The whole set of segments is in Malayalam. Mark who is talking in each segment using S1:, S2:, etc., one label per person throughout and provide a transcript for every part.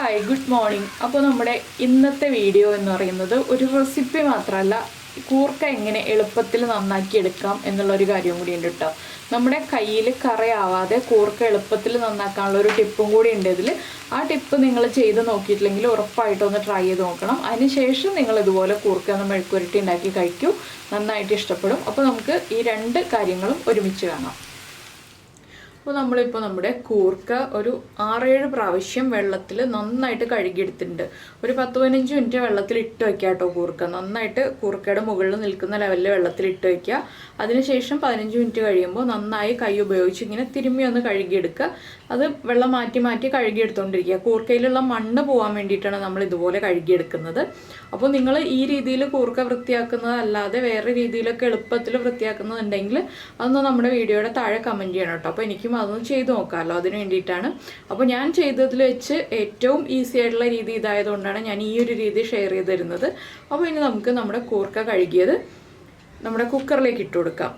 S1: Hi good morning. അപ്പോൾ നമ്മുടെ ഇന്നത്തെ വീഡിയോ എന്ന് പറയുന്നത് ഒരു റെസിപ്പി മാത്രമല്ല, കൂർക്ക എങ്ങനെ എളുപ്പത്തിൽ നന്നാക്കി എടുക്കാം എന്നുള്ളൊരു കാര്യം കൂടി ഉണ്ട് കേട്ടോ. നമ്മുടെ കയ്യിൽ കറയാവാതെ കൂർക്ക എളുപ്പത്തിൽ നന്നാക്കാനുള്ള ഒരു ടിപ്പും കൂടി ഉണ്ട് ഇതിൽ. ആ ടിപ്പ് നിങ്ങൾ ചെയ്ത് നോക്കിയിട്ടില്ലെങ്കിൽ ഉറപ്പായിട്ടും ഒന്ന് ട്രൈ ചെയ്ത് നോക്കണം. അതിനുശേഷം നിങ്ങൾ ഇതുപോലെ കൂർക്ക മെഴുക്കുവരട്ടി ഉണ്ടാക്കി കഴിക്കൂ, നന്നായിട്ട് ഇഷ്ടപ്പെടും. അപ്പോൾ നമുക്ക് ഈ രണ്ട് കാര്യങ്ങളും ഒരുമിച്ച് കാണാം. അപ്പോൾ നമ്മളിപ്പോൾ നമ്മുടെ കൂർക്ക ഒരു 6-7 പ്രാവശ്യം വെള്ളത്തിൽ നന്നായിട്ട് കഴുകിയെടുത്തിട്ടുണ്ട്. ഒരു 10-15 മിനിറ്റ് വെള്ളത്തിൽ ഇട്ട് വയ്ക്കുക കേട്ടോ. കൂർക്ക നന്നായിട്ട് കൂർക്കയുടെ മുകളിൽ നിൽക്കുന്ന ലെവലിൽ വെള്ളത്തിൽ ഇട്ട് വയ്ക്കുക. അതിനുശേഷം 15 മിനിറ്റ് കഴിയുമ്പോൾ നന്നായി കൈ ഉപയോഗിച്ച് ഇങ്ങനെ തിരുമ്മി ഒന്ന് കഴുകിയെടുക്കുക. അത് വെള്ളം മാറ്റി മാറ്റി കഴുകിയെടുത്തുകൊണ്ടിരിക്കുക. കൂർക്കയിലുള്ള മണ്ണ് പോകാൻ വേണ്ടിയിട്ടാണ് നമ്മൾ ഇതുപോലെ കഴുകിയെടുക്കുന്നത്. അപ്പോൾ നിങ്ങൾ ഈ രീതിയിൽ കൂർക്ക വൃത്തിയാക്കുന്നതല്ലാതെ വേറെ രീതിയിലൊക്കെ എളുപ്പത്തിൽ വൃത്തിയാക്കുന്നുണ്ടെങ്കിൽ അതൊന്ന് നമ്മുടെ വീഡിയോയുടെ താഴെ കമൻറ്റ് ചെയ്യണം കേട്ടോ. അപ്പോൾ എനിക്കും അതൊന്ന് ചെയ്ത് നോക്കാമല്ലോ, അതിന് വേണ്ടിയിട്ടാണ്. അപ്പോൾ ഞാൻ ചെയ്തതിൽ വെച്ച് ഏറ്റവും ഈസി ആയിട്ടുള്ള രീതി ഇതായതുകൊണ്ടാണ് ഞാൻ ഈ ഒരു രീതി ഷെയർ ചെയ്ത് തരുന്നത്. അപ്പോൾ ഇനി നമുക്ക് നമ്മുടെ കൂർക്ക കഴുകിയത് നമ്മുടെ കുക്കറിലേക്ക് ഇട്ട് കൊടുക്കാം.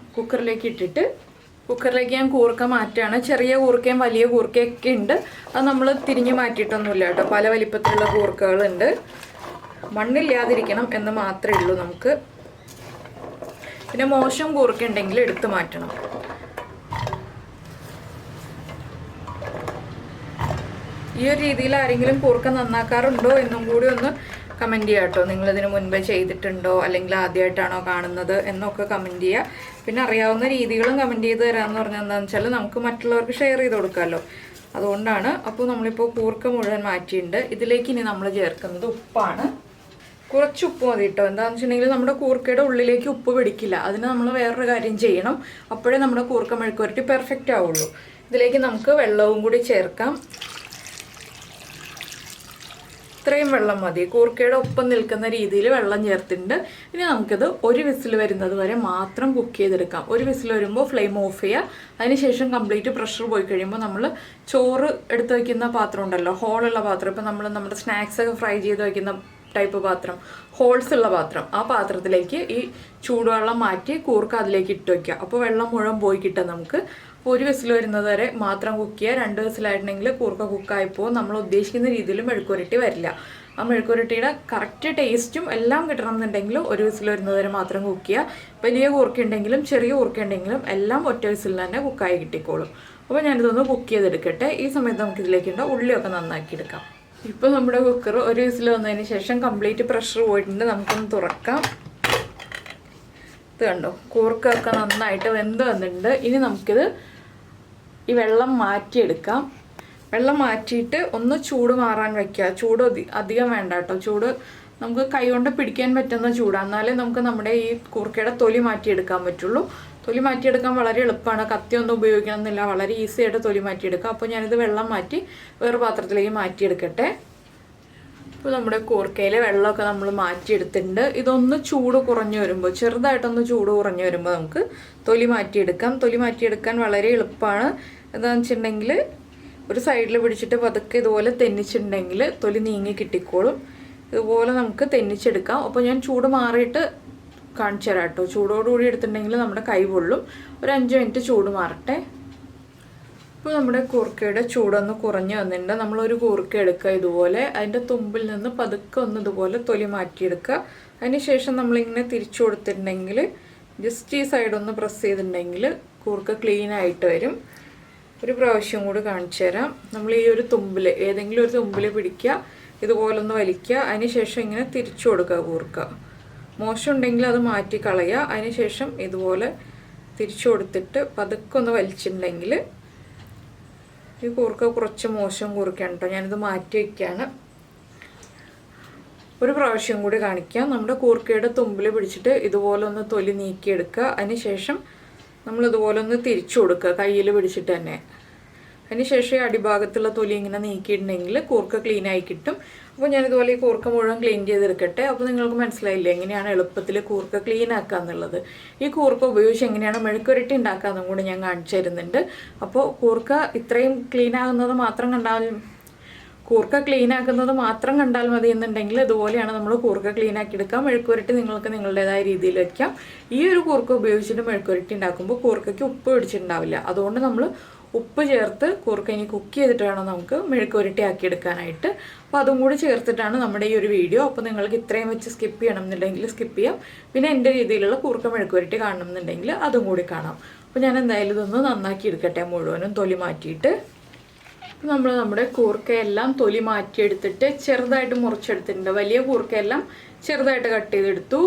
S1: കുക്കറിലേക്ക് ഞാൻ കൂർക്ക മാറ്റുകയാണ്. ചെറിയ കൂർക്കയും വലിയ കൂർക്കയൊക്കെ ഉണ്ട്. അത് നമ്മൾ തിരിഞ്ഞ് മാറ്റിയിട്ടൊന്നുമില്ല കേട്ടോ. പല വലിപ്പത്തിലുള്ള കൂർക്കകളുണ്ട്. മണ്ണില്ലാതിരിക്കണം എന്ന് മാത്രമേ ഉള്ളൂ നമുക്ക്. പിന്നെ മോശം കൂർക്ക ഉണ്ടെങ്കിൽ എടുത്ത് മാറ്റണം. ഈ ഒരു രീതിയിൽ ആരെങ്കിലും കൂർക്ക നന്നാക്കാറുണ്ടോ എന്നും കൂടി ഒന്ന് കമൻറ്റ് ചെയ്യുക കേട്ടോ. നിങ്ങളിതിന് മുൻപേ ചെയ്തിട്ടുണ്ടോ അല്ലെങ്കിൽ ആദ്യമായിട്ടാണോ കാണുന്നത് എന്നൊക്കെ കമൻറ്റ് ചെയ്യുക. പിന്നെ അറിയാവുന്ന രീതികളും കമൻറ്റ് ചെയ്ത് തരാമെന്ന് പറഞ്ഞാൽ എന്താണെന്ന് വെച്ചാൽ നമുക്ക് മറ്റുള്ളവർക്ക് ഷെയർ ചെയ്ത് കൊടുക്കാമല്ലോ, അതുകൊണ്ടാണ്. അപ്പോൾ നമ്മളിപ്പോൾ കൂർക്ക മുഴുവൻ മാറ്റിയിട്ടുണ്ട്. ഇതിലേക്ക് ഇനി നമ്മൾ ചേർക്കുന്നത് ഉപ്പാണ്. കുറച്ച് ഉപ്പ് മതി കേട്ടോ. എന്താണെന്ന് വെച്ചിട്ടുണ്ടെങ്കിൽ നമ്മുടെ കൂർക്കയുടെ ഉള്ളിലേക്ക് ഉപ്പ് പിടിക്കില്ല. അതിന് നമ്മൾ വേറൊരു കാര്യം ചെയ്യണം. അപ്പോഴേ നമ്മുടെ കൂർക്ക മെഴുക്കുവരട്ടി പെർഫെക്റ്റ് ആവുള്ളൂ. ഇതിലേക്ക് നമുക്ക് വെള്ളവും കൂടി ചേർക്കാം. ഇത്രയും വെള്ളം മതി. കൂർക്കയുടെ ഒപ്പം നിൽക്കുന്ന രീതിയിൽ വെള്ളം ചേർത്തിട്ടുണ്ട്. ഇനി നമുക്കിത് ഒരു വിസിൽ വരുന്നത് വരെ മാത്രം കുക്ക് ചെയ്തെടുക്കാം. ഒരു വിസിൽ വരുമ്പോൾ ഫ്ലെയിം ഓഫ് ചെയ്യുക. അതിനുശേഷം കംപ്ലീറ്റ് പ്രഷർ പോയി കഴിയുമ്പോൾ നമ്മൾ ചോറ് എടുത്ത് വയ്ക്കുന്ന പാത്രം ഉണ്ടല്ലോ, ഹോളുള്ള പാത്രം. ഇപ്പോൾ നമ്മൾ നമ്മുടെ സ്നാക്സൊക്കെ ഫ്രൈ ചെയ്ത് വയ്ക്കുന്ന ടൈപ്പ് പാത്രം, ഹോൾസ് ഉള്ള പാത്രം, ആ പാത്രത്തിലേക്ക് ഈ ചൂടുവെള്ളം മാറ്റി കൂർക്ക അതിലേക്ക് ഇട്ട് വയ്ക്കുക. അപ്പോൾ വെള്ളം മുഴുവൻ പോയി കിട്ടാം നമുക്ക്. ഒരു വിസിൽ വരുന്നത് വരെ മാത്രം കുക്ക് ചെയ്യുക. 2 വിസിലായിട്ടുണ്ടെങ്കിൽ കൂർക്ക കുക്കായിപ്പോൾ നമ്മൾ ഉദ്ദേശിക്കുന്ന രീതിയിൽ മെഴുക്കുവരട്ടി വരില്ല. ആ മെഴുക്കുവരട്ടിയുടെ കറക്റ്റ് ടേസ്റ്റും എല്ലാം കിട്ടണം എന്നുണ്ടെങ്കിൽ ഒരു വിസിൽ വരുന്നത് വരെ മാത്രം കുക്ക് ചെയ്യുക. വലിയ കൂർക്ക ഉണ്ടെങ്കിലും ചെറിയ കൂർക്ക ഉണ്ടെങ്കിലും എല്ലാം ഒറ്റ വിസിലിൽ തന്നെ കുക്കായി കിട്ടിക്കോളും. അപ്പോൾ ഞാനിതൊന്ന് കുക്ക് ചെയ്തെടുക്കട്ടെ. ഈ സമയത്ത് നമുക്കിതിലേക്കുണ്ടോ ഉള്ളിയൊക്കെ നന്നാക്കിയെടുക്കാം. ഇപ്പോൾ നമ്മുടെ കുക്കർ ഒരു വിസിൽ വന്നതിന് ശേഷം കംപ്ലീറ്റ് പ്രഷർ പോയിട്ടുണ്ട്. നമുക്കൊന്ന് തുറക്കാം. ഇത് കണ്ടോ, കൂർക്കൊക്കെ നന്നായിട്ട് വെന്ത് വന്നിട്ടുണ്ട്. ഇനി നമുക്കിത് ഈ വെള്ളം മാറ്റിയെടുക്കാം. വെള്ളം മാറ്റിയിട്ട് ഒന്ന് ചൂട് മാറാൻ വയ്ക്കുക. ചൂട് അധികം വേണ്ട കേട്ടോ. ചൂട് നമുക്ക് കൈ കൊണ്ട് പിടിക്കാൻ പറ്റുന്ന ചൂടാണ്. എന്നാലേ നമുക്ക് നമ്മുടെ ഈ കൂർക്കയുടെ തൊലി മാറ്റിയെടുക്കാൻ പറ്റുള്ളൂ. തൊലി മാറ്റിയെടുക്കാൻ വളരെ എളുപ്പമാണ്. കത്തിയൊന്നും ഉപയോഗിക്കണം എന്നില്ല. വളരെ ഈസി ആയിട്ട് തൊലി മാറ്റിയെടുക്കാം. അപ്പോൾ ഞാനിത് വെള്ളം മാറ്റി വേറെ പാത്രത്തിലേക്ക് മാറ്റിയെടുക്കട്ടെ. ഇപ്പോൾ നമ്മുടെ കൂർക്കയിലെ വെള്ളമൊക്കെ നമ്മൾ മാറ്റിയെടുത്തിട്ടുണ്ട്. ഇതൊന്ന് ചൂട് കുറഞ്ഞു വരുമ്പോൾ, ചെറുതായിട്ടൊന്ന് ചൂട് കുറഞ്ഞു വരുമ്പോൾ നമുക്ക് തൊലി മാറ്റിയെടുക്കാം. തൊലി മാറ്റിയെടുക്കാൻ വളരെ എളുപ്പമാണ്. എന്താണെന്ന് വെച്ചിട്ടുണ്ടെങ്കിൽ ഒരു സൈഡിൽ പിടിച്ചിട്ട് പതുക്കെ ഇതുപോലെ തെന്നിച്ചിട്ടുണ്ടെങ്കിൽ തൊലി നീങ്ങി കിട്ടിക്കോളും. ഇതുപോലെ നമുക്ക് തെന്നിച്ചെടുക്കാം. അപ്പോൾ ഞാൻ ചൂട് മാറിയിട്ട് കാണിച്ചു തരാം കേട്ടോ. ചൂടോടുകൂടി എടുത്തിട്ടുണ്ടെങ്കിൽ നമ്മുടെ കൈ പൊള്ളും. ഒരു 5 മിനിറ്റ് ചൂട് മാറട്ടെ. ഇപ്പോൾ നമ്മുടെ കൂർക്കയുടെ ചൂടൊന്ന് കുറഞ്ഞു വന്നിട്ടുണ്ട്. നമ്മളൊരു കൂർക്ക എടുക്കുക ഇതുപോലെ, അതിൻ്റെ തുമ്പിൽ നിന്ന് പതുക്കെ ഒന്ന് ഇതുപോലെ തൊലി മാറ്റിയെടുക്കുക. അതിനുശേഷം നമ്മളിങ്ങനെ തിരിച്ചു കൊടുത്തിട്ടുണ്ടെങ്കിൽ ജസ്റ്റ് ഈ സൈഡൊന്ന് പ്രസ് ചെയ്തിട്ടുണ്ടെങ്കിൽ കൂർക്ക ക്ലീൻ ആയിട്ട് വരും. ഒരു പ്രാവശ്യം കൂടി കാണിച്ചു തരാം. നമ്മൾ ഈ ഒരു തുമ്പിൽ, ഏതെങ്കിലും ഒരു തുമ്പിൽ പിടിക്കുക, ഇതുപോലെ ഒന്ന് വലിക്കുക. അതിനുശേഷം ഇങ്ങനെ തിരിച്ചു കൊടുക്കുക. കൂർക്ക മോശം ഉണ്ടെങ്കിൽ അത് മാറ്റി കളയുക. അതിനുശേഷം ഇതുപോലെ തിരിച്ചു കൊടുത്തിട്ട് പതുക്കെ ഒന്ന് വലിച്ചിട്ടുണ്ടെങ്കിൽ ഈ കൂർക്ക കുറച്ച് മോശം കൂർക്കയാണ് കേട്ടോ. ഞാനിത് മാറ്റി വയ്ക്കുകയാണ്. ഒരു പ്രാവശ്യം കൂടി കാണിക്കാം. നമ്മുടെ കൂർക്കയുടെ തുമ്പിൽ പിടിച്ചിട്ട് ഇതുപോലെ ഒന്ന് തൊലി നീക്കിയെടുക്കുക. അതിനുശേഷം നമ്മളിതുപോലെ ഒന്ന് തിരിച്ചു കൊടുക്കുക കയ്യിൽ പിടിച്ചിട്ട് തന്നെ. അതിനുശേഷം ഈ അടിഭാഗത്തുള്ള തൊലി ഇങ്ങനെ നീക്കിയിട്ടുണ്ടെങ്കിൽ കൂർക്ക ക്ലീനായി കിട്ടും. അപ്പോൾ ഞാനിതുപോലെ ഈ കൂർക്ക മുഴുവൻ ക്ലീൻ ചെയ്തെടുക്കട്ടെ. അപ്പോൾ നിങ്ങൾക്ക് മനസ്സിലായില്ലേ എങ്ങനെയാണ് എളുപ്പത്തിൽ കൂർക്ക ക്ലീൻ ആക്കുക എന്നുള്ളത്. ഈ കൂർക്ക ഉപയോഗിച്ച് എങ്ങനെയാണ് മെഴുക്കുവരട്ടി ഉണ്ടാക്കാമെന്നും കൂടി ഞാൻ കാണിച്ചു തരുന്നുണ്ട്. അപ്പോൾ കൂർക്ക ഇത്രയും ക്ലീൻ ആകുന്നത് മാത്രം കണ്ടാൽ കൂർക്ക ക്ലീൻ ആക്കുന്നത് മാത്രം കണ്ടാൽ മതി എന്നുണ്ടെങ്കിൽ ഇതുപോലെയാണ് നമ്മൾ കൂർക്ക ക്ലീൻ ആക്കി എടുക്കാം. മെഴുക്കുരട്ടി നിങ്ങൾക്ക് നിങ്ങളുടേതായ രീതിയിൽ വയ്ക്കാം. ഈ ഒരു കൂർക്ക ഉപയോഗിച്ചിട്ട് മെഴുക്കുരട്ടി ഉണ്ടാക്കുമ്പോൾ കൂർക്കയ്ക്ക് ഉപ്പ് പിടിച്ചിട്ടുണ്ടാവില്ല. അതുകൊണ്ട് നമ്മൾ ഉപ്പ് ചേർത്ത് കൂർക്ക ഇനി കുക്ക് ചെയ്തിട്ട് വേണം നമുക്ക് മെഴുക്കുരട്ടി ആക്കി എടുക്കാനായിട്ട്. അപ്പോൾ അതും കൂടി ചേർത്തിട്ടാണ് നമ്മുടെ ഈ ഒരു വീഡിയോ. അപ്പോൾ നിങ്ങൾക്ക് ഇത്രയും വെച്ച് സ്കിപ്പ് ചെയ്യണം എന്നുണ്ടെങ്കിൽ സ്കിപ്പ് ചെയ്യാം. പിന്നെ എൻ്റെ രീതിയിലുള്ള കൂർക്ക മെഴുക്കുരട്ടി കാണണം എന്നുണ്ടെങ്കിൽ അതും കൂടി കാണാം. അപ്പോൾ ഞാൻ എന്തായാലും ഇതൊന്ന് നന്നാക്കി എടുക്കട്ടെ, മുഴുവനും തൊലി മാറ്റിയിട്ട്. നമ്മൾ നമ്മുടെ കൂർക്കയെല്ലാം തൊലി മാറ്റിയെടുത്തിട്ട് ചെറുതായിട്ട് മുറിച്ചെടുത്തിട്ടുണ്ട്. വലിയ കൂർക്കയെല്ലാം ചെറുതായിട്ട് കട്ട് ചെയ്തെടുത്തു.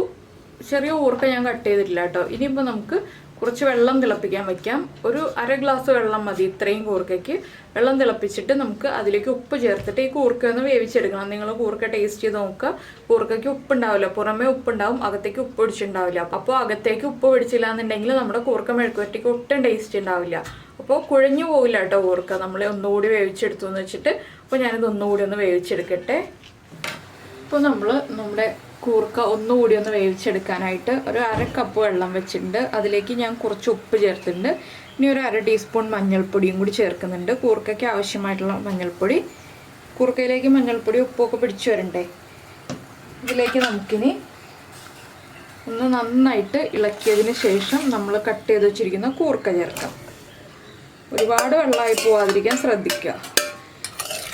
S1: ചെറിയ കൂർക്ക ഞാൻ കട്ട് ചെയ്തിട്ടില്ല കേട്ടോ. ഇനിയിപ്പോൾ നമുക്ക് കുറച്ച് വെള്ളം തിളപ്പിക്കാൻ വയ്ക്കാം. ഒരു അര ഗ്ലാസ് വെള്ളം മതി ഇത്രയും കൂർക്കയ്ക്ക്. വെള്ളം തിളപ്പിച്ചിട്ട് നമുക്ക് അതിലേക്ക് ഉപ്പ് ചേർത്തിട്ട് ഈ കൂർക്ക ഒന്ന് വേവിച്ചെടുക്കണം. നിങ്ങൾ കൂർക്ക ടേസ്റ്റ് ചെയ്ത് നോക്കുക. കൂർക്കയ്ക്ക് ഉപ്പുണ്ടാവില്ല, പുറമേ ഉപ്പുണ്ടാവും, അകത്തേക്ക് ഉപ്പ് പിടിച്ചിട്ടുണ്ടാവില്ല. അപ്പോൾ അകത്തേക്ക് ഉപ്പ് പിടിച്ചില്ല എന്നുണ്ടെങ്കിൽ നമ്മുടെ കൂർക്ക മെഴുക്കുവരട്ടിക്ക് ഒട്ടും ടേസ്റ്റ് ഉണ്ടാവില്ല. അപ്പോൾ കുഴഞ്ഞു പോകില്ല കേട്ടോ കൂർക്ക. നമ്മൾ ഒന്നുകൂടി വേവിച്ചെടുത്തു എന്ന് വെച്ചിട്ട്. അപ്പോൾ ഞാനിത് ഒന്നുകൂടി ഒന്ന് വേവിച്ചെടുക്കട്ടെ. ഇപ്പോൾ നമ്മുടെ കൂർക്ക ഒന്നുകൂടി ഒന്ന് വേവിച്ചെടുക്കാനായിട്ട് ഒരു അര കപ്പ് വെള്ളം വെച്ചിട്ടുണ്ട്. അതിലേക്ക് ഞാൻ കുറച്ച് ഉപ്പ് ചേർത്തിട്ടുണ്ട്. ഇനി ഒരു അര ടീസ്പൂൺ മഞ്ഞൾപ്പൊടിയും കൂടി ചേർക്കുന്നുണ്ട്. കൂർക്കയ്ക്ക് ആവശ്യമായിട്ടുള്ള മഞ്ഞൾപ്പൊടി. കൂർക്കയിലേക്ക് മഞ്ഞൾപ്പൊടി ഉപ്പൊക്കെ പിടിച്ചു വരണ്ടേ. ഇതിലേക്ക് നമുക്കിനി ഒന്ന് നന്നായിട്ട് ഇളക്കിയതിന് ശേഷം നമ്മൾ കട്ട് ചെയ്ത് വെച്ചിരിക്കുന്ന കൂർക്ക ചേർക്കാം. ഒരുപാട് വെള്ളമായി പോവാതിരിക്കാൻ ശ്രദ്ധിക്കുക.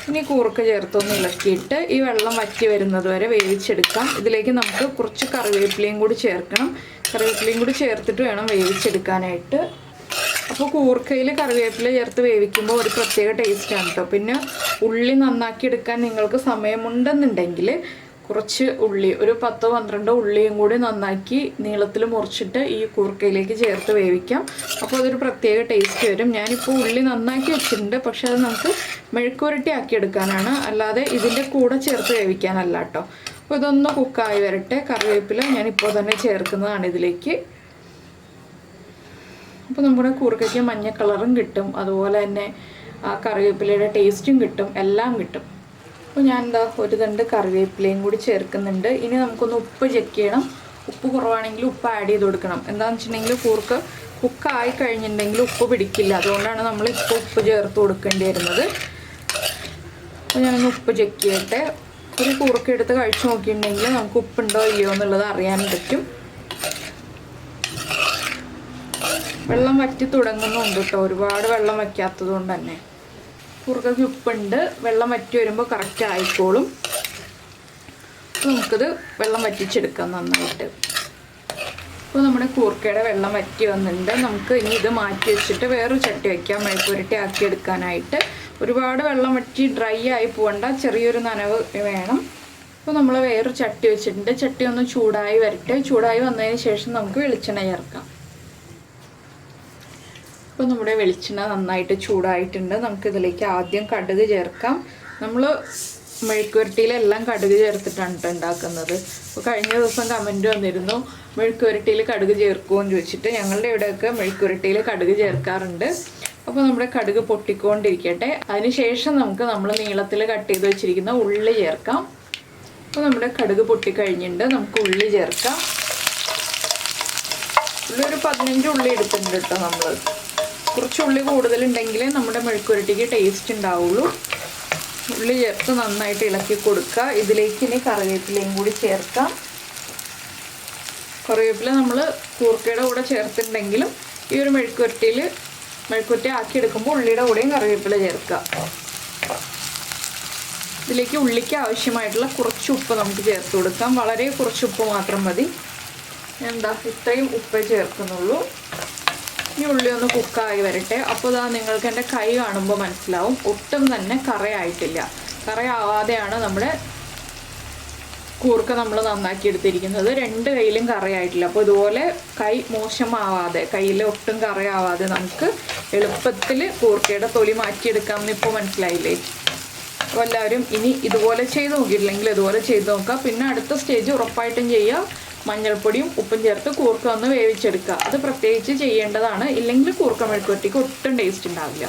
S1: ഇനി കൂർക്ക ചേർത്തൊന്ന് ഇളക്കിയിട്ട് ഈ വെള്ളം വറ്റി വരുന്നത് വരെ വേവിച്ചെടുക്കാം. ഇതിലേക്ക് നമുക്ക് കുറച്ച് കറിവേപ്പിലയും കൂടി ചേർക്കണം. കറിവേപ്പിലയും കൂടി ചേർത്തിട്ട് വേണം വേവിച്ചെടുക്കാനായിട്ട്. അപ്പോൾ കൂർക്കയിൽ കറിവേപ്പില ചേർത്ത് വേവിക്കുമ്പോൾ ഒരു പ്രത്യേക ടേസ്റ്റാണ് കേട്ടോ. പിന്നെ ഉള്ളി നന്നാക്കി എടുക്കാൻ നിങ്ങൾക്ക് സമയമുണ്ടെന്നുണ്ടെങ്കിൽ കുറച്ച് ഉള്ളി, ഒരു 10-12 ഉള്ളിയും കൂടി നന്നാക്കി നീളത്തിൽ മുറിച്ചിട്ട് ഈ കൂർക്കയിലേക്ക് ചേർത്ത് വേവിക്കാം. അപ്പോൾ അതൊരു പ്രത്യേക ടേസ്റ്റ് വരും. ഞാനിപ്പോൾ ഉള്ളി നന്നാക്കി വെച്ചിട്ടുണ്ട്, പക്ഷെ അത് നമുക്ക് മെഴുക്കുരട്ടി ആക്കി എടുക്കാനാണ്, അല്ലാതെ ഇതിൻ്റെ കൂടെ ചേർത്ത് വേവിക്കാനല്ല കേട്ടോ. അപ്പോൾ ഇതൊന്ന് കുക്കായി വരട്ടെ. കറിവേപ്പില ഞാനിപ്പോൾ തന്നെ ചേർക്കുന്നതാണ് ഇതിലേക്ക്. അപ്പോൾ നമ്മുടെ കൂർക്കയ്ക്ക് മഞ്ഞ കളറും കിട്ടും, അതുപോലെ തന്നെ ആ കറിവേപ്പിലയുടെ ടേസ്റ്റും കിട്ടും, എല്ലാം കിട്ടും. അപ്പോൾ ഞാൻ ഒരു തണ്ട് കറിവേപ്പിലയും കൂടി ചേർക്കുന്നുണ്ട്. ഇനി നമുക്കൊന്ന് ഉപ്പ് ചെക്ക് ചെയ്യണം. ഉപ്പ് കുറവാണെങ്കിൽ ഉപ്പ് ആഡ് ചെയ്ത് കൊടുക്കണം. എന്താണെന്ന് വെച്ചിട്ടുണ്ടെങ്കിൽ കൂർക്ക കുക്കായി കഴിഞ്ഞിട്ടുണ്ടെങ്കിൽ ഉപ്പ് പിടിക്കില്ല. അതുകൊണ്ടാണ് നമ്മൾ ഇപ്പോൾ ഉപ്പ് ചേർത്ത് കൊടുക്കേണ്ടി വരുന്നത്. അപ്പോൾ ഞാനൊന്ന് ഉപ്പ് ചെക്ക് ചെയ്യട്ടെ. ഒരു കൂർക്ക എടുത്ത് കഴിച്ചു നോക്കിയിട്ടുണ്ടെങ്കിൽ നമുക്ക് ഉപ്പുണ്ടോ ഇല്ലയോ എന്നുള്ളത് അറിയാൻ പറ്റും. വെള്ളം വറ്റി തുടങ്ങുന്നുണ്ട് കേട്ടോ, ഒരുപാട് വെള്ളം വയ്ക്കാത്തത് കൊണ്ട് തന്നെ. കൂർക്കയ്ക്ക് ഉപ്പുണ്ട്. വെള്ളം വറ്റി വരുമ്പോൾ കറക്റ്റ് ആയിക്കോളും. നമുക്കിത് വെള്ളം വറ്റിച്ചെടുക്കാം നന്നായിട്ട്. അപ്പോൾ നമ്മുടെ കൂർക്കയുടെ വെള്ളം വറ്റി വന്നിട്ടുണ്ട്. നമുക്ക് ഇനി ഇത് മാറ്റി വെച്ചിട്ട് വേറൊരു ചട്ടി വയ്ക്കാം മെഴുക്കുരട്ടി ആക്കി എടുക്കാനായിട്ട്. ഒരുപാട് വെള്ളം വറ്റി ഡ്രൈ ആയി പോകണ്ട, ചെറിയൊരു നനവ് വേണം. അപ്പോൾ നമ്മൾ വേറൊരു ചട്ടി വെച്ചിട്ടുണ്ട്. ചട്ടി ഒന്ന് ചൂടായി വരട്ടെ. ചൂടായി വന്നതിന് ശേഷം നമുക്ക് വെളിച്ചെണ്ണ ചേർക്കാം. അപ്പോൾ നമ്മുടെ വെളിച്ചെണ്ണ നന്നായിട്ട് ചൂടായിട്ടുണ്ട്. നമുക്കിതിലേക്ക് ആദ്യം കടുക് ചേർക്കാം. നമ്മൾ മെഴുക്കുവരട്ടിയിലെല്ലാം കടുക് ചേർത്തിട്ടാണ് ഉണ്ടാക്കുന്നത്. അപ്പോൾ കഴിഞ്ഞ ദിവസം കമൻറ്റ് വന്നിരുന്നു മെഴുക്കുവരട്ടിയിൽ കടുക് ചേർക്കുമോ എന്ന് ചോദിച്ചിട്ട്. ഞങ്ങളുടെ ഇവിടെയൊക്കെ മെഴുക്കുവരട്ടിയിൽ കടുക് ചേർക്കാറുണ്ട്. അപ്പോൾ നമ്മുടെ കടുക് പൊട്ടിക്കൊണ്ടിരിക്കട്ടെ. അതിനുശേഷം നമ്മൾ നീളത്തിൽ കട്ട് ചെയ്ത് വെച്ചിരിക്കുന്ന ഉള്ളി ചേർക്കാം. അപ്പോൾ നമ്മുടെ കടുക് പൊട്ടിക്കഴിഞ്ഞിട്ടുണ്ട്. നമുക്ക് ഉള്ളി ചേർക്കാം. ഉള്ളി ഒരു 15 ഉള്ളി എടുത്തിട്ടുണ്ട് കേട്ടോ. നമ്മൾ കുറച്ച് ഉള്ളി കൂടുതലുണ്ടെങ്കിലേ നമ്മുടെ മെഴുക്കുരട്ടിക്ക് ടേസ്റ്റ് ഉണ്ടാവുള്ളൂ. ഉള്ളി ചേർത്ത് നന്നായിട്ട് ഇളക്കി കൊടുക്കുക. ഇതിലേക്ക് ഇനി കറിവേപ്പിലയും കൂടി ചേർക്കാം. കറിവേപ്പില നമ്മൾ കൂർക്കയുടെ കൂടെ ചേർത്തിട്ടുണ്ടെങ്കിലും ഈ ഒരു മെഴുക്കുരട്ടി ആക്കിയെടുക്കുമ്പോൾ ഉള്ളിയുടെ കൂടെയും കറിവേപ്പില ചേർക്കുക. ഇതിലേക്ക് ഉള്ളിക്ക് ആവശ്യമായിട്ടുള്ള കുറച്ച് ഉപ്പ് നമുക്ക് ചേർത്ത് കൊടുക്കാം. വളരെ കുറച്ച് ഉപ്പ് മാത്രം മതി. ഇത്രയും ഉപ്പേ ചേർക്കുന്നുള്ളൂ. ഈ ഉള്ളി ഒന്ന് കുക്കായി വരട്ടെ. അപ്പോൾ നിങ്ങൾക്ക് എൻ്റെ കൈ കാണുമ്പോൾ മനസ്സിലാവും ഒട്ടും തന്നെ കറയായിട്ടില്ല. കറയാവാതെയാണ് നമ്മുടെ കൂർക്ക നമ്മൾ നന്നാക്കി എടുത്തിരിക്കുന്നത്. 2 കൈയിലും കറയായിട്ടില്ല. അപ്പോൾ ഇതുപോലെ കൈ മോശമാവാതെ, കയ്യിൽ ഒട്ടും കറയാവാതെ നമുക്ക് എളുപ്പത്തിൽ കൂർക്കയുടെ തൊലി മാറ്റിയെടുക്കാമെന്ന് ഇപ്പോൾ മനസ്സിലായില്ലേ. അപ്പോൾ എല്ലാവരും ഇനി ഇതുപോലെ ചെയ്ത് നോക്കിയിട്ടില്ലെങ്കിൽ ഇതുപോലെ ചെയ്ത് നോക്കുക. പിന്നെ അടുത്ത സ്റ്റേജ് ഉറപ്പായിട്ടും ചെയ്യുക. മഞ്ഞൾപ്പൊടിയും ഉപ്പും ചേർത്ത് കൂർക്ക ഒന്ന് വേവിച്ചെടുക്കുക. അത് പ്രത്യേകിച്ച് ചെയ്യേണ്ടതാണ്, ഇല്ലെങ്കിൽ കൂർക്ക മെഴുക്കുവരട്ടിക്ക് ഒട്ടും ടേസ്റ്റ് ഉണ്ടാവില്ല.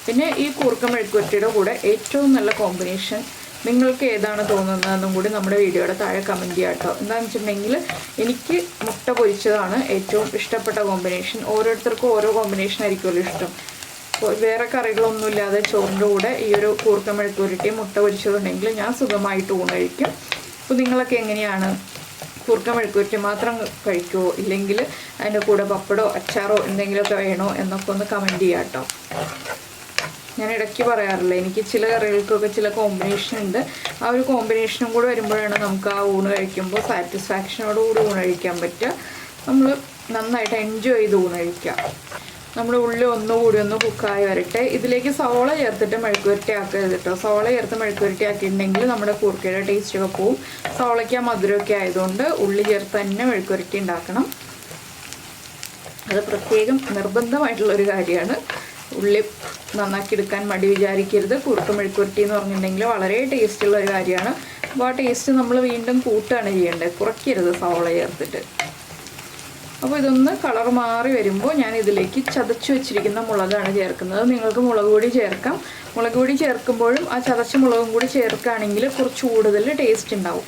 S1: പിന്നെ ഈ കൂർക്ക മെഴുക്കുവരട്ടിയുടെ കൂടെ ഏറ്റവും നല്ല കോമ്പിനേഷൻ നിങ്ങൾക്ക് ഏതാണ് തോന്നുന്നതെന്നും കൂടി നമ്മുടെ വീഡിയോയുടെ താഴെ കമൻറ്റ് ചെയ്യാം കേട്ടോ. എന്താണെന്ന് വെച്ചിട്ടുണ്ടെങ്കിൽ എനിക്ക് മുട്ട പൊരിച്ചതാണ് ഏറ്റവും ഇഷ്ടപ്പെട്ട കോമ്പിനേഷൻ. ഓരോരുത്തർക്കും ഓരോ കോമ്പിനേഷൻ ആയിരിക്കുമല്ലോ ഇഷ്ടം. വേറെ കറികളൊന്നുമില്ലാതെ ചോറിൻ്റെ കൂടെ ഈ ഒരു കൂർക്ക മെഴുക്കുവരട്ടി മുട്ട പൊരിച്ചതുണ്ടെങ്കിൽ ഞാൻ സുഖമായിട്ട് ഊണ് കഴിക്കും. അപ്പോൾ നിങ്ങളൊക്കെ എങ്ങനെയാണ്? കൂർക്ക മെഴുക്കുവരട്ടി മാത്രം കഴിക്കുമോ, ഇല്ലെങ്കിൽ അതിൻ്റെ കൂടെ പപ്പടോ അച്ചാറോ എന്തെങ്കിലുമൊക്കെ വേണോ എന്നൊക്കെ ഒന്ന് കമൻറ്റ് ചെയ്യാം കേട്ടോ. ഞാൻ ഇടയ്ക്ക് പറയാറില്ല, എനിക്ക് ചില കറികൾക്കൊക്കെ ചില കോമ്പിനേഷൻ ഉണ്ട്. ആ ഒരു കോമ്പിനേഷനും കൂടെ വരുമ്പോഴാണ് നമുക്ക് ആ ഊണ് കഴിക്കുമ്പോൾ സാറ്റിസ്ഫാക്ഷനോടുകൂടി ഊണ് കഴിക്കാൻ പറ്റുക. നമ്മൾ നന്നായിട്ട് എൻജോയ് ചെയ്ത് ഊണ് കഴിക്കുക. നമ്മുടെ ഉള്ളിൽ ഒന്നുകൂടി ഒന്ന് കുക്കായി വരട്ടെ. ഇതിലേക്ക് സവോള ചേർത്തിട്ട് മെഴുക്കുവരട്ടി ആക്കരുത് കേട്ടോ. സവോള ചേർത്ത് മെഴുക്കുവരട്ടി ആക്കിയിട്ടുണ്ടെങ്കിൽ നമ്മുടെ കൂർക്കയുടെ ടേസ്റ്റൊക്കെ പോവും. സവോളയ്ക്ക് ആ മധുരമൊക്കെ ആയതുകൊണ്ട് ഉള്ളി ചേർത്ത് തന്നെ മെഴുക്കുവരട്ടി ഉണ്ടാക്കണം. അത് പ്രത്യേകം നിർബന്ധമായിട്ടുള്ളൊരു കാര്യമാണ്. ഉള്ളി നന്നാക്കി എടുക്കാൻ മടി വിചാരിക്കരുത്. കൂർക്ക മെഴുക്കുവരട്ടി എന്ന് പറഞ്ഞിട്ടുണ്ടെങ്കിൽ വളരെ ടേസ്റ്റുള്ള ഒരു കാര്യമാണ്. അപ്പോൾ ആ ടേസ്റ്റ് നമ്മൾ വീണ്ടും കൂട്ടുകയാണ് ചെയ്യേണ്ടത്, കുറയ്ക്കരുത് സവോള ചേർത്തിട്ട്. അപ്പോൾ ഇതൊന്ന് കളർ മാറി വരുമ്പോൾ ഞാൻ ഇതിലേക്ക് ചതച്ച് വെച്ചിരിക്കുന്ന മുളകാണ് ചേർക്കുന്നത്. നിങ്ങൾക്ക് മുളക് പൊടി ചേർക്കാം. മുളക് പൊടി ചേർക്കുമ്പോഴും ആ ചതച്ച മുളകും കൂടി ചേർക്കുകയാണെങ്കിൽ കുറച്ച് കൂടുതൽ ടേസ്റ്റ് ഉണ്ടാവും.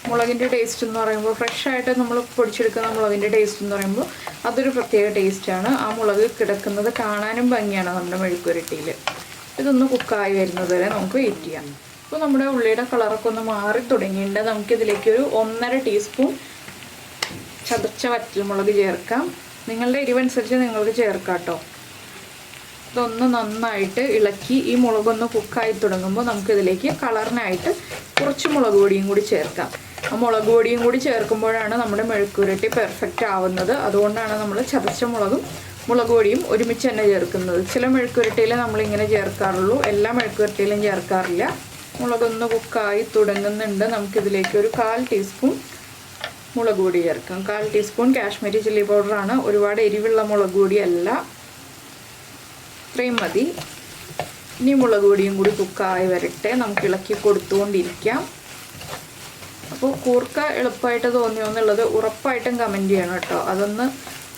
S1: മുളകിൻ്റെ ടേസ്റ്റ് എന്ന് പറയുമ്പോൾ ഫ്രഷായിട്ട് നമ്മൾ പൊടിച്ചെടുക്കുന്ന മുളകിൻ്റെ ടേസ്റ്റ് എന്ന് പറയുമ്പോൾ അതൊരു പ്രത്യേക ടേസ്റ്റാണ്. ആ മുളക് കിടക്കുന്നത് കാണാനും ഭംഗിയാണ് നമ്മുടെ മെഴുക്കുവരട്ടിയിൽ. ഇതൊന്ന് കുക്കായി വരുന്നത് വരെ നമുക്ക് വെയിറ്റ് ചെയ്യാം. അപ്പോൾ നമ്മുടെ ഉള്ളിയുടെ കളറൊക്കെ ഒന്ന് മാറി തുടങ്ങിയിട്ടുണ്ട്. നമുക്കിതിലേക്കൊരു 1.5 ടീസ്പൂൺ ചതച്ച വറ്റൽമുളക് ചേർക്കാം. നിങ്ങളുടെ എരിവനുസരിച്ച് നിങ്ങൾക്ക് ചേർക്കാം കേട്ടോ. ഇതൊന്ന് നന്നായിട്ട് ഇളക്കി ഈ മുളകൊന്ന് കുക്കായി തുടങ്ങുമ്പോൾ നമുക്കിതിലേക്ക് കളറിനായിട്ട് കുറച്ച് മുളക് പൊടിയും കൂടി ചേർക്കാം. ആ മുളക് പൊടിയും കൂടി ചേർക്കുമ്പോഴാണ് നമ്മുടെ മെഴുക്കുവരട്ടി പെർഫെക്റ്റ് ആവുന്നത്. അതുകൊണ്ടാണ് നമ്മൾ ചതച്ച മുളക് പൊടിയും ഒരുമിച്ച് തന്നെ ചേർക്കുന്നത്. ചില മെഴുക്കുവരട്ടിയിൽ നമ്മളിങ്ങനെ ചേർക്കാറുള്ളൂ, എല്ലാ മെഴുക്കുവരട്ടിയിലും ചേർക്കാറില്ല. മുളകൊന്ന് കുക്കായി തുടങ്ങുന്നുണ്ട്. നമുക്കിതിലേക്ക് ഒരു 1/4 ടീസ്പൂൺ മുളക് പൊടി ചേർക്കാം. 1/4 ടീസ്പൂൺ കാശ്മീരി ചില്ലി പൗഡറാണ്. ഒരുപാട് എരിവുള്ള മുളക് പൊടിയല്ല, ഇത്രയും മതി. ഇനി മുളക് പൊടിയും കൂടി കുക്കായി വരട്ടെ. നമുക്ക് ഇളക്കി കൊടുത്തുകൊണ്ടിരിക്കാം. അപ്പോൾ കൂർക്ക എളുപ്പമായിട്ട് തോന്നിയോ എന്നുള്ളത് ഉറപ്പായിട്ടും കമൻറ്റ് ചെയ്യണം കേട്ടോ. അതൊന്ന്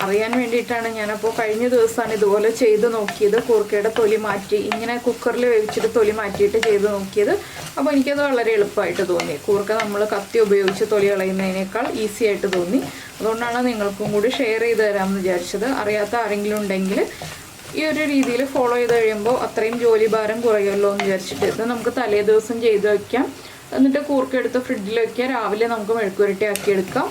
S1: അറിയാൻ വേണ്ടിയിട്ടാണ് ഞാനപ്പോൾ കഴിഞ്ഞ ദിവസമാണ് ഇതുപോലെ ചെയ്ത് നോക്കിയത്. കൂർക്കയുടെ തൊലി മാറ്റി ഇങ്ങനെ കുക്കറിൽ വേവിച്ചിട്ട് തൊലി മാറ്റിയിട്ട് ചെയ്ത് നോക്കിയത്. അപ്പോൾ എനിക്കത് വളരെ എളുപ്പമായിട്ട് തോന്നി. കൂർക്ക നമ്മൾ കത്തി ഉപയോഗിച്ച് തൊലി കളയുന്നതിനേക്കാൾ ഈസി ആയിട്ട് തോന്നി. അതുകൊണ്ടാണ് നിങ്ങൾക്കും കൂടി ഷെയർ ചെയ്ത് തരാമെന്ന് വിചാരിച്ചത്. അറിയാത്ത ആരെങ്കിലും ഉണ്ടെങ്കിൽ ഈ ഒരു രീതിയിൽ ഫോളോ ചെയ്ത് കഴിയുമ്പോൾ അത്രയും ജോലി ഭാരം കുറയുമല്ലോ എന്ന് വിചാരിച്ചിട്ട് ഇത് നമുക്ക് തലേ ദിവസം ചെയ്ത് വയ്ക്കാം. എന്നിട്ട് കൂർക്ക എടുത്ത് ഫ്രിഡ്ജിൽ വയ്ക്കുക. രാവിലെ നമുക്ക് മെഴുക്കുവരട്ടി ആക്കിയെടുക്കാം.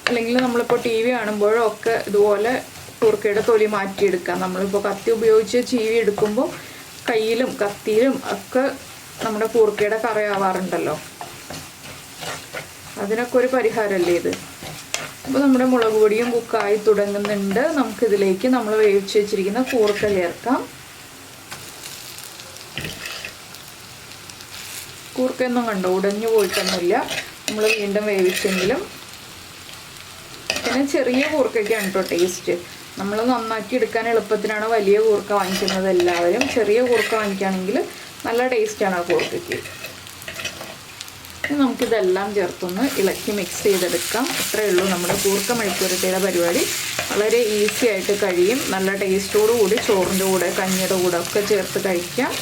S1: അല്ലെങ്കിൽ നമ്മളിപ്പോൾ TV കാണുമ്പോഴോ ഒക്കെ ഇതുപോലെ കൂർക്കയുടെ തൊലി മാറ്റിയെടുക്കാം. നമ്മളിപ്പോൾ കത്തി ഉപയോഗിച്ച് ചീവി എടുക്കുമ്പോൾ കയ്യിലും കത്തിയിലും ഒക്കെ നമ്മുടെ കൂർക്കയുടെ കറയാവാറുണ്ടല്ലോ. അതിനൊക്കെ ഒരു പരിഹാരമല്ലേ ഇത്. അപ്പോൾ നമ്മുടെ മുളക് പൊടിയും കുക്കായി തുടങ്ങുന്നുണ്ട്. നമുക്കിതിലേക്ക് നമ്മൾ വേവിച്ച് വെച്ചിരിക്കുന്ന കൂർക്ക ചേർക്കാം. കൂർക്കയൊന്നും കണ്ടോ ഉടഞ്ഞു പോയിട്ടൊന്നുമില്ല, നമ്മൾ വീണ്ടും വേവിച്ചെങ്കിലും. പിന്നെ ചെറിയ കൂർക്കയ്ക്കാണ് കേട്ടോ ടേസ്റ്റ്. നമ്മൾ നന്നാക്കി എടുക്കാൻ എളുപ്പത്തിനാണ് വലിയ കൂർക്ക വാങ്ങിക്കുന്നത് എല്ലാവരും. ചെറിയ കൂർക്ക വാങ്ങിക്കുകയാണെങ്കിൽ നല്ല ടേസ്റ്റാണ് ആ കൂർക്കയ്ക്ക്. നമുക്കിതെല്ലാം ചേർത്തൊന്ന് ഇളക്കി മിക്സ് ചെയ്തെടുക്കാം. ഇത്രയേ ഉള്ളൂ നമ്മുടെ കൂർക്ക മെഴുക്കുവരട്ടിയുടെ പരിപാടി. വളരെ ഈസി ആയിട്ട് കഴിയും. നല്ല ടേസ്റ്റോടു കൂടി ചോറിൻ്റെ കൂടെ കഞ്ഞിയുടെ കൂടെ ഒക്കെ ചേർത്ത് കഴിക്കാം.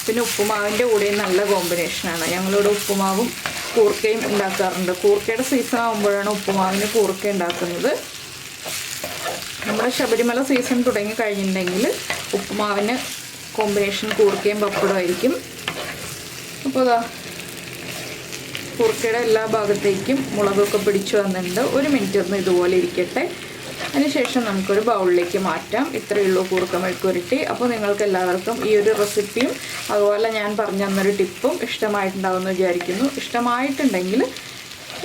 S1: പിന്നെ ഉപ്പുമാവിൻ്റെ കൂടെയും നല്ല കോമ്പിനേഷനാണ്. ഞങ്ങളിവിടെ ഉപ്പുമാവും കൂർക്കയും ഉണ്ടാക്കാറുണ്ട്. കൂർക്കയുടെ സീസൺ ആകുമ്പോഴാണ് ഉപ്പുമാവിന് കൂർക്ക ഉണ്ടാക്കുന്നത്. നമ്മുടെ ശബരിമല സീസൺ തുടങ്ങി കഴിഞ്ഞിട്ടുണ്ടെങ്കിൽ ഉപ്പുമാവിന് കോമ്പിനേഷൻ കൂർക്കയും പപ്പടവും ആയിരിക്കും. അപ്പോൾ അതാ കൂർക്കയുടെ എല്ലാ ഭാഗത്തേക്കും മുളകൊക്കെ പിടിച്ചു വന്നിട്ടുണ്ട്. 1 മിനിറ്റ് ഒന്ന് ഇതുപോലെ ഇരിക്കട്ടെ. അതിനുശേഷം നമുക്കൊരു ബൗളിലേക്ക് മാറ്റാം. ഇത്രയേ ഉള്ളൂ കൂർക്ക മെഴുക്കുവരട്ടി. അപ്പോൾ നിങ്ങൾക്ക് എല്ലാവർക്കും ഈ ഒരു റെസിപ്പിയും അതുപോലെ ഞാൻ പറഞ്ഞു തന്നൊരു ടിപ്പും ഇഷ്ടമായിട്ടുണ്ടാവുമെന്ന് വിചാരിക്കുന്നു. ഇഷ്ടമായിട്ടുണ്ടെങ്കിൽ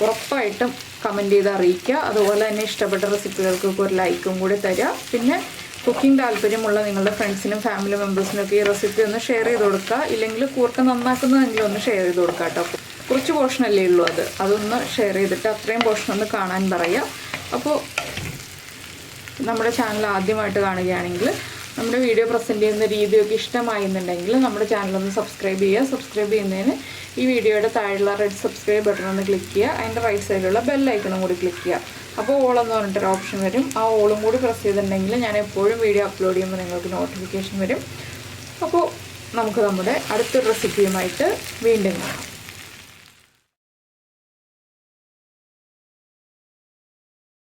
S1: ഉറപ്പായിട്ടും കമൻറ്റ് ചെയ്ത് അറിയിക്കുക. അതുപോലെ തന്നെ ഇഷ്ടപ്പെട്ട റെസിപ്പികൾക്കൊക്കെ ഒരു ലൈക്കും കൂടി തരിക. പിന്നെ കുക്കിംഗ് താല്പര്യമുള്ള നിങ്ങളുടെ ഫ്രണ്ട്സിനും ഫാമിലി മെമ്പേഴ്സിനൊക്കെ ഈ റെസിപ്പി ഒന്ന് ഷെയർ ചെയ്ത് കൊടുക്കുക. ഇല്ലെങ്കിൽ കൂർക്ക നന്നാക്കുന്നതെങ്കിലും ഒന്ന് ഷെയർ ചെയ്ത് കൊടുക്കുക കേട്ടോ. കുറച്ച് പോർഷനല്ലേ ഉള്ളൂ, അതൊന്ന് ഷെയർ ചെയ്തിട്ട് അത്രയും പോർഷൻ ഒന്ന് കാണാൻ പറയുക. അപ്പോൾ നമ്മുടെ ചാനൽ ആദ്യമായിട്ട് കാണുകയാണെങ്കിൽ നമ്മുടെ വീഡിയോ പ്രസൻറ്റ് ചെയ്യുന്ന രീതിയൊക്കെ ഇഷ്ടമായിരുന്നുണ്ടെങ്കിൽ നമ്മുടെ ചാനലൊന്ന് സബ്സ്ക്രൈബ് ചെയ്യുക. സബ്സ്ക്രൈബ് ചെയ്യുന്നതിന് ഈ വീഡിയോയുടെ താഴെയുള്ള റെഡ് സബ്സ്ക്രൈബ് ബട്ടൺ ഒന്ന് ക്ലിക്ക് ചെയ്യുക. അതിൻ്റെ റൈറ്റ് സൈഡിലുള്ള ബെല്ലൈക്കണും കൂടി ക്ലിക്ക് ചെയ്യുക. അപ്പോൾ ഓളെന്ന് പറഞ്ഞിട്ടൊരു ഓപ്ഷൻ വരും. ആ ഓളും കൂടി പ്രസ് ചെയ്തിട്ടുണ്ടെങ്കിൽ ഞാൻ എപ്പോഴും വീഡിയോ അപ്ലോഡ് ചെയ്യുമ്പോൾ നിങ്ങൾക്ക് നോട്ടിഫിക്കേഷൻ വരും. അപ്പോൾ നമുക്ക് നമ്മുടെ അടുത്തൊരു റെസിപ്പിയുമായിട്ട് വീണ്ടും കാണാം.